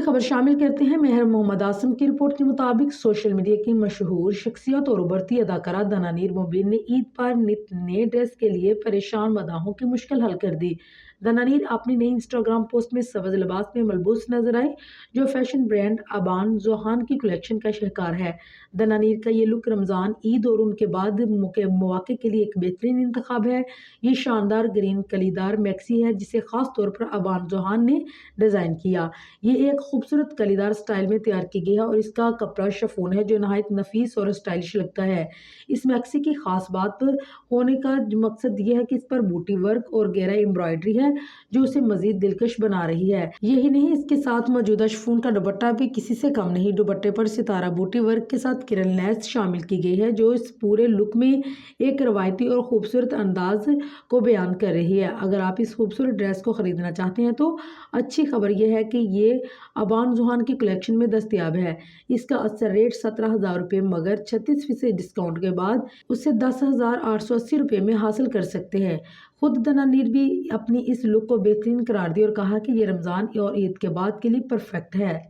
खबर शामिल करते हैं। मेहर मोहम्मद आसिम की रिपोर्ट के मुताबिक सोशल मीडिया की मशहूर शख्सियत और उभरती अदाकारा दनानीर मुबीन ने ईद पर नए ड्रेस के लिए परेशान मदाहों की मुश्किल हल कर दी। दनानीर अपनी नई इंस्टाग्राम पोस्ट में सब्ज लिबास में मलबूस नजर आई, जो फैशन ब्रांड अबान जोहान की कलेक्शन का शिकार है। दनानीर का ये लुक रमजान, ईद और उनके बाद मौके के लिए एक बेहतरीन इंतखाब है। ये शानदार ग्रीन कलीदार मैक्सी है, जिसे खास तौर पर अबान जोहान ने डिजाइन किया। ये एक खूबसूरत कलीदार स्टाइल में तैयार की गई है और इसका कपड़ा शिफॉन है, जो नहायत नफीस और स्टाइलिश लगता है। इस मैक्सी की खास बात होने का मकसद ये है कि इस पर बूटी वर्क और गहरा एम्ब्रॉयडरी है, जो उसे मजीद दिलकश बना रही है। यही नहीं, इसके साथ मौजूदा शिफॉन का दुपट्टा भी किसी से कम नहीं। दुपट्टे पर सितारा बूटी वर्क के साथ किरण लैस शामिल की गई है, जो इस पूरे लुक में एक रवायती और खूबसूरत अंदाज को बयान कर रही है। अगर आप इस खूबसूरत ड्रेस को खरीदना चाहते हैं तो अच्छी खबर यह है कि ये अबान जोहान की कलेक्शन में दस्तयाब है। इसका असर रेट 17,000 रुपये, मगर 36% डिस्काउंट के बाद उसे 10,880 रुपये में हासिल कर सकते हैं। खुद दनानीर भी अपनी इस लुक को बेहतरीन करार दी और कहा कि ये रमजान और ईद के बाद के लिए परफेक्ट है।